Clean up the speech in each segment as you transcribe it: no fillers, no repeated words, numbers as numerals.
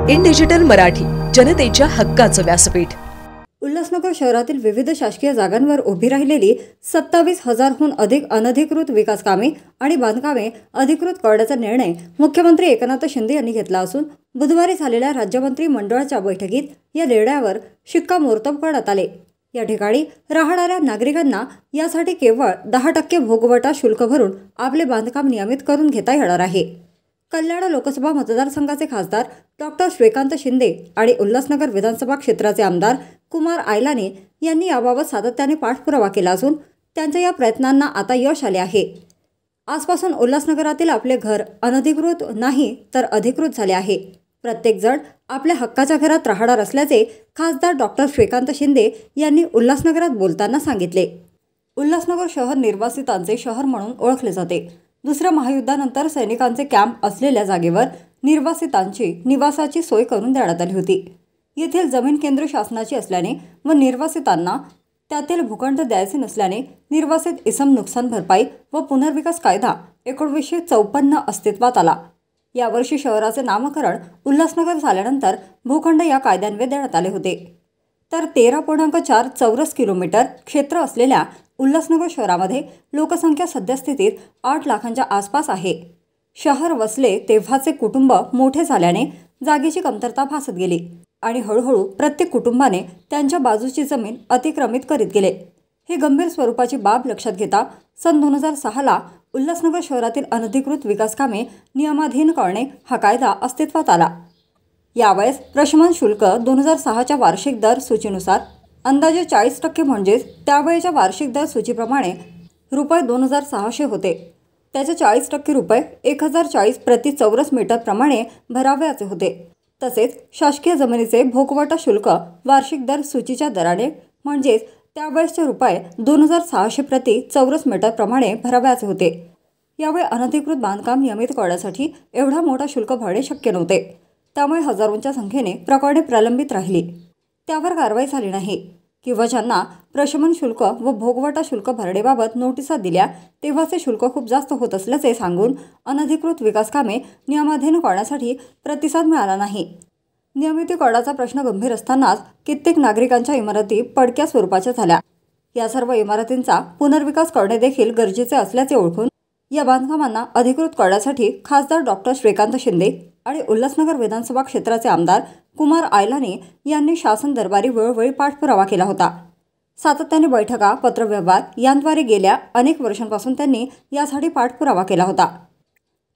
In digital Marathi, जनतेच्या हक्काचं व्यासपीठ। उल्हासनगर शहरातील विविध शासकीय जागांवर उभी राहिलेली 27,000हून अधिक अनधिकृत विकास कामे आणि बांधकामे अधिकृत करण्याचा निर्णय मुख्यमंत्री एकनाथ शिंदे यांनी घेतला असून बुधवारी झालेल्या राज्यमंत्री मंडळाच्या बैठकीत या निर्णयावर शिक्कामोर्तब करण्यात आले। या ठिकाणी राहणाऱ्या नागरिकांना यासाठी केवळ 10% भोगवटा शुल्क भरून आपले बांधकाम नियमित करून घेता येणार आहे। कल्याण लोकसभा मतदारसंघाचे खासदार डॉक्टर श्रीकांत शिंदे आणि उल्हासनगर विधानसभा क्षेत्राचे आमदार कुमार आयलानी यांनी याबाबत सातत्याने पाठपुरावा केला असून त्यांच्या या प्रयत्नांना आता यश आले आहे। आजपासून उल्हासनगरातील आपले घर अनधिकृत नाही तर अधिकृत झाले आहे। प्रत्येक जण आपल्या हक्काच्या घरात राहणार असल्याचे खासदार डॉक्टर श्रीकांत शिंदे यांनी उल्हासनगरात बोलताना सांगितले। उल्हासनगर शहर निर्वासितांचे शहर म्हणून ओळखले जाते। दुसऱ्या महायुद्धानंतर सैनिकांचे कॅम्प असलेल्या जागेवर निर्वासितांची निवासाची सोय करून देण्यात आली होती। येथील जमीन केंद्र शासनाची असल्याने व निर्वासितांना त्यातील भूखंड द्यायचे नसल्याने निर्वासित इसम नुकसान भरपाई व पुनर्विकास कायदा 1954 अस्तित्वात आला। यावर्षी शहराचे नामकरण उल्हासनगर झाल्यानंतर भूखंड या कायद्यान्वये देण्यात आले होते। तर 13.4 चौरस किलोमीटर क्षेत्र असलेल्या उल्हासनगर शहरामध्ये लोकसंख्या सद्यस्थितीत 8 लाखांच्या आसपास आहे। शहर वसले तेव्हाचे कुटुंब मोठे झाल्याने जागेची कमतरता भासत गेली आणि हळूहळू प्रत्येक कुटुंबाने त्यांच्या बाजूची जमीन अतिक्रमित करीत गेले। ही गंभीर स्वरूपाची बाब लक्षात घेता सन 2006ला उल्हासनगर शहरातील अनधिकृत विकास कामे नियमाधीन करणे हा कायदा अस्तित्वात आला। यावेळेस प्रशमन शुल्क 2006च्या वार्षिक दर सूचीनुसार अंदाजे 40% म्हणजेच त्यावेळेच्या वार्षिक दर सूचीप्रमाणे रुपये 2600 होते। त्याचे 40% रुपये 1040 प्रति चौरस मीटर प्रमाणे भरावयाचे होते। तसेच शासकीय जमिनीचे भोगवटा शुल्क वार्षिक दर सूचीच्या दराने म्हणजेच त्यावेळेसचे रुपये 2600 प्रति चौरस मीटर प्रमाणे भरावयाचे होते। यावेळी अनधिकृत बांधकाम नियमित करण्यासाठी एवढा मोठा शुल्क भरणे शक्य नव्हते। त्यामुळे हजारोंच्या संख्येने प्रकरणे प्रलंबित राहिली, त्यावर कारवाई झाली नाही किंवा ज्यांना प्रशमन शुल्क व भोगवटा शुल्क भरण्याबाबत नोटिसा दिल्या तेव्हाचे शुल्क खूप जास्त होत असल्याचे सांगून अनधिकृत विकास कामे नियमाधीन करण्यासाठी प्रतिसाद मिळाला नाही। नियमितीकरणाचा प्रश्न गंभीर असतानाच कित्येक नागरिकांच्या इमारती पडक्या स्वरूपाच्या झाल्या। या सर्व इमारतींचा पुनर्विकास करणे देखील गरजेचे असल्याचे ओळखून या बांधकामांना अधिकृत करण्यासाठी खासदार डॉक्टर श्रीकांत शिंदे आणि उल्हासनगर विधानसभा क्षेत्राचे आमदार कुमार आयलानी यांनी शासन दरबारी वेळोवेळी पाठपुरावा केला होता। सातत्याने बैठका, पत्रव्यवहार यांद्वारे गेल्या अनेक वर्षांपासून त्यांनी यासाठी पाठपुरावा केला होता।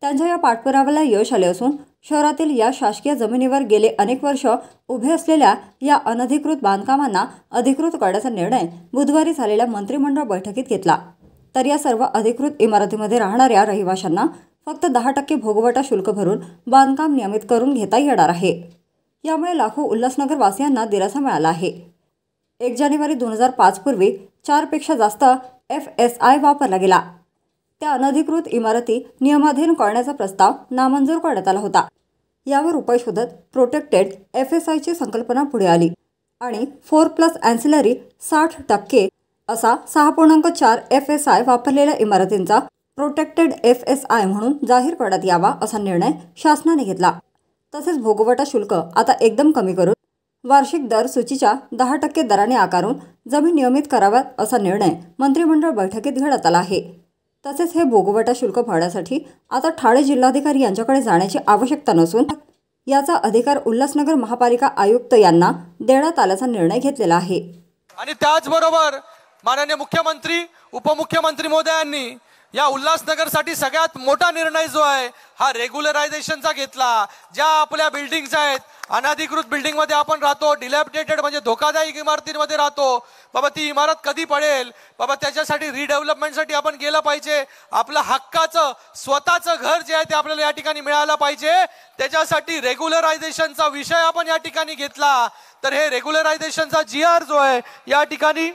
त्यांच्या या पाठपुराव्याला यश आले असून शहरातील या शासकीय जमिनीवर गेले अनेक वर्ष उभे असलेल्या या अनधिकृत बांधकामांना अधिकृत करण्याचा निर्णय बुधवारी झालेल्या मंत्रिमंडळ बैठकीत घेतला। तर या सर्व अधिकृत इमारतीमध्ये राहणाऱ्या रहिवाशांना फक्त 10% भोगवटा शुल्क भरून बांधकाम नियमित करून घेता येणार आहे। यामुळे लाखो उल्हासनगर वासियांना दिलासा मिळाला आहे। 1 जानेवारी 2005 पूर्वी 4 पेक्षा जास्त FSI वापरला गेला। त्या अनधिकृत इमारती नियमाधीन करण्याचा प्रस्ताव नामंजूर करण्यात आला होता। यावर उपाय शोधत प्रोटेक्टेड FSIची संकल्पना पुढे आली आणि 4+ ॲन्सिलरी 60% असा 6.4 FSI वापरलेल्या इमारतींचा प्रोटेक्टेड FSI म्हणून जाहीर करण्यात यावा असा निर्णय शासनाने घेतला। तसेच भोगवटा शुल्क आता एकदम कमी करून वार्षिक दर सूचीच्या 10% दराने आकारून जमीन नियमित कराव्यात असा निर्णय मंत्रिमंडळ बैठकीत घेण्यात आला आहे। तसेच हे भोगवटा शुल्क भरण्यासाठी आता ठाणे जिल्हाधिकारी यांच्याकडे जाण्याची आवश्यकता नसून याचा अधिकार उल्हासनगर महापालिका आयुक्त यांना देण्यात आल्याचा निर्णय घेतलेला आहे। आणि त्याचबरोबर माननीय मुख्यमंत्री उपमुख्यमंत्री महोदयांनी या उल्हासनगरसाठी सगळ्यात मोठा निर्णय जो आहे हा रेग्युलरायझेशनचा घेतला। ज्या आपल्या बिल्डिंग्स आहेत अनधिकृत बिल्डिंग मध्ये आपण राहतो, डिलॅपिडेटेड म्हणजे धोकादायक इमारतींमध्ये राहतो, बाबा ती इमारत कधी पडेल, बाबा त्याच्यासाठी रिडेव्हलपमेंटसाठी आपण गेलं पाहिजे। आपलं हक्काचं स्वतःचं घर जे आहे ते आपल्याला या ठिकाणी मिळालं पाहिजे। त्याच्यासाठी रेग्युलरायझेशनचा विषय आपण या ठिकाणी घेतला। तर हे रेग्युलरायझेशनचा GR जो आहे या ठिकाणी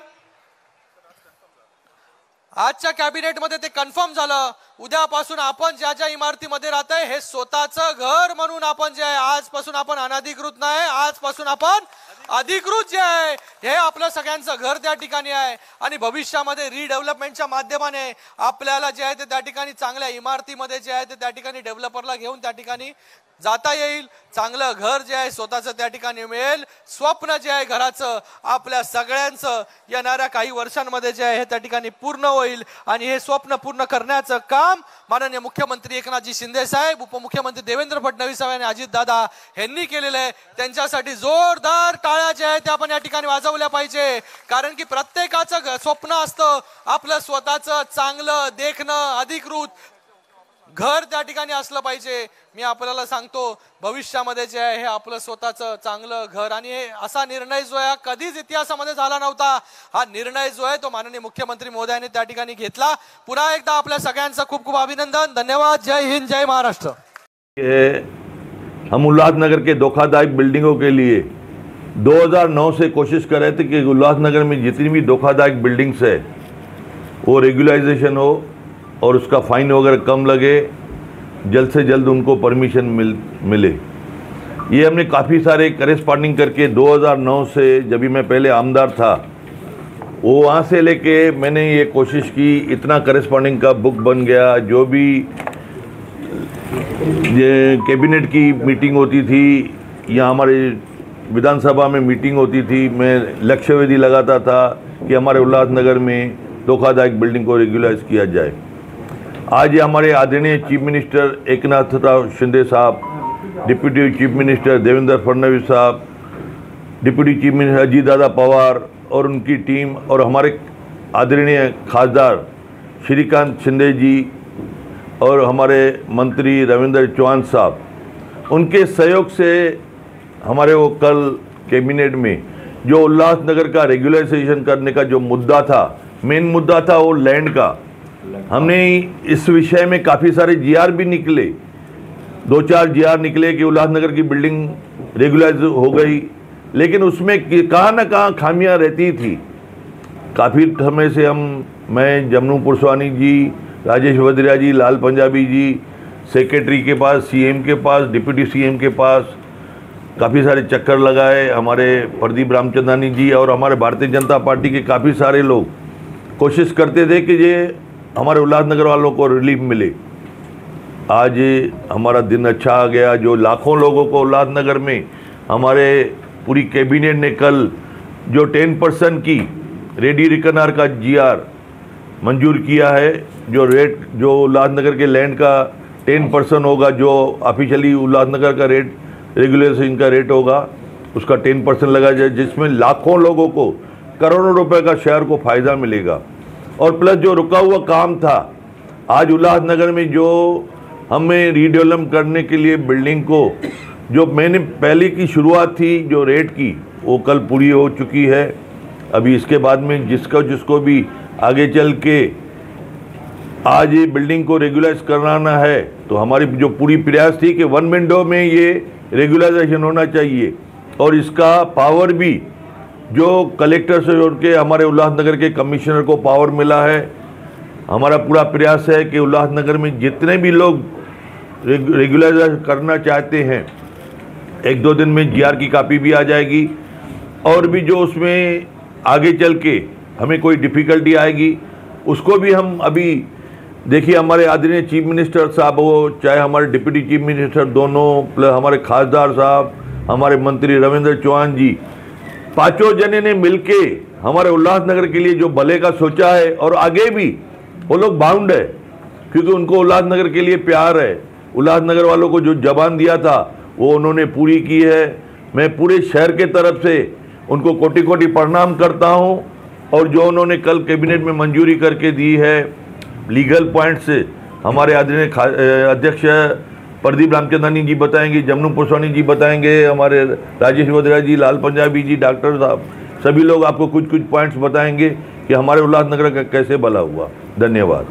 आजच्या कॅबिनेटमध्ये ते कन्फर्म झालं। उद्यापासून आपण ज्या ज्या इमारतीमध्ये राहतोय हे स्वतःचं घर म्हणून आपण जे आहे आजपासून आपण अनधिकृत नाही, आजपासून आपण अधिकृत जे आहे हे आपलं सगळ्यांचं घर त्या ठिकाणी आहे। आणि भविष्यामध्ये रिडेव्हलपमेंटच्या माध्यमाने आपल्याला जे आहे ते त्या ठिकाणी चांगल्या इमारतीमध्ये जे आहे ते त्या ठिकाणी डेव्हलपरला घेऊन त्या ठिकाणी जाता येईल, चांगलं घर जे आहे स्वतःचं त्या ठिकाणी मिळेल, स्वप्न जे आहे घराचं आपल्या सगळ्यांचं येणाऱ्या काही वर्षांमध्ये जे आहे हे त्या ठिकाणी पूर्ण होईल आणि हे स्वप्न पूर्ण करण्याचं काम माननीय मुख्यमंत्री एकनाथजी शिंदे साहेब, उपमुख्यमंत्री देवेंद्र फडणवीस साहेब आणि अजितदादा यांनी केलेलं आहे. त्यांच्यासाठी जोरदार टाळ्या जे आहेत त्या आपण या ठिकाणी वाजवल्या पाहिजे, कारण की प्रत्येकाचं स्वप्न असतं आपलं स्वतःचं चांगलं देखणं अधिकृत घर त्या ठिकाणी असलं पाहिजे. मी आपल्याला सांगतो भविष्यामध्ये जे आहे हे आपलं स्वतःचं चांगलं घर आणि हे असा निर्णय जो आहे कधीच इतिहासामध्ये झाला नव्हता. हा निर्णय जो आहे तो माननीय मुख्यमंत्री महोदयांनी त्या ठिकाणी घेतला. पुन्हा एकदा आपल्या सगळ्यांचं खूप खूप अभिनंदन, धन्यवाद. जय हिंद, जय महाराष्ट्र. हम उल्लासनगर के धोखादायक बिल्डिंगों के लिए 2009 से कोशिश कर रहे थे कि उल्लासनगर में जितनी भी धोखादायक बिल्डिंग्स है वो रेगुलाइजेशन हो और उसका फाइन वगैरह कम लगे, जल्द से जल्द उनको परमिशन मिले. ये हमने काफ़ी सारे करेस्पॉन्डिंग करके 2009 से, जब भी मैं पहले आमदार था, वो वहाँ से लेके मैंने ये कोशिश की. इतना करेस्पॉन्डिंग का बुक बन गया. जो भी ये कैबिनेट की मीटिंग होती थी या हमारे विधानसभा में मीटिंग होती थी, मैं लक्ष्यवेधी लगाता था कि हमारे उल्लासनगर में धोखादायक बिल्डिंग को रेगुलाइज किया जाए. आज ये हमारे आदरणीय चीफ मिनिस्टर एकनाथराव शिंदे साहब, deputy chief minister Devendra Fadnavis साहब, deputy chief minister Ajitdada Pawar और उनकी टीम और हमारे आदरणीय खासदार श्रीकांत शिंदे जी और हमारे मंत्री रविंद्र चौहान साहब, उनके सहयोग से हमारे वो कल कैबिनेट में जो उल्लासनगर का रेगुलराइजेशन करने का जो मुद्दा था, मेन मुद्दा था वो लैंड का. हमने इस विषय में काफ़ी सारे जीआर भी निकले, 2-4 जीआर निकले कि उल्लासनगर की बिल्डिंग रेगुलाइज हो गई, लेकिन उसमें कहाँ ना कहाँ खामियां रहती थी. काफ़ी समय से मैं जमनू पुरसवानी जी, राजेश वद्रिया जी, लाल पंजाबी जी, सेक्रेटरी के पास, सीएम के पास, डिप्टी सीएम के पास काफ़ी सारे चक्कर लगाए. हमारे प्रदीप रामचंदानी जी और हमारे भारतीय जनता पार्टी के काफ़ी सारे लोग कोशिश करते थे कि ये हमारे उल्लासनगर वालों को रिलीफ मिले. आज हमारा दिन अच्छा आ गया. जो लाखों लोगों को उल्लासनगर में हमारे पूरी कैबिनेट ने कल जो 10% की रेडी रिकनर का जीआर मंजूर किया है, जो रेट जो उल्लासनगर के लैंड का 10% होगा, जो ऑफिशियली उल्लासनगर का रेट रेगुलेशन का रेट होगा, उसका 10% लगा जाए, जिसमें लाखों लोगों को करोड़ों रुपए का शहर को फ़ायदा मिलेगा. और प्लस जो रुका हुआ काम था, आज उल्लासनगर में जो हमें रीडेवलप करने के लिए बिल्डिंग को जो मैंने पहले की शुरुआत थी जो रेट की, वो कल पूरी हो चुकी है. अभी इसके बाद में जिसको भी आगे चल के आज ये बिल्डिंग को रेगुलाइज कराना है, तो हमारी जो पूरी प्रयास थी कि 1 विंडो में ये रेगुलाइजेशन होना चाहिए. और इसका पावर भी जो कलेक्टर से जोड़ के हमारे उल्लासनगर के कमिश्नर को पावर मिला है. हमारा पूरा प्रयास है कि उल्लासनगर में जितने भी लोग रेगुलाइज करना चाहते हैं, 1-2 दिन में जीआर की कॉपी भी आ जाएगी. और भी जो उसमें आगे चल के हमें कोई डिफ़िकल्टी आएगी, उसको भी हम अभी देखिए, हमारे आदरणीय चीफ मिनिस्टर साहब हो, चाहे हमारे डिप्टी चीफ मिनिस्टर दोनों, प्लस हमारे खासदार साहब, हमारे मंत्री रविंद्र चौहान जी, पांचों जने ने मिलके हमारे उल्लासनगर के लिए जो भले का सोचा है. और आगे भी वो लोग बाउंड है, क्योंकि उनको उल्लासनगर के लिए प्यार है. उल्लासनगर वालों को जो जबान दिया था वो उन्होंने पूरी की है. मैं पूरे शहर के तरफ से उनको कोटि कोटि प्रणाम करता हूं. और जो उन्होंने कल कैबिनेट में मंजूरी करके दी है लीगल पॉइंट से, हमारे आदरणीय अध्यक्ष प्रदीप रामचंदानी जी बताएंगे, जमनू पुरसवानी जी बताएंगे, हमारे राजेश वद्रिया जी, लाल पंजाबी जी, डॉक्टर साहब, सभी लोग आपको कुछ कुछ पॉइंट्स बताएंगे कि हमारे उल्लासनगर का कैसे भला हुआ. धन्यवाद.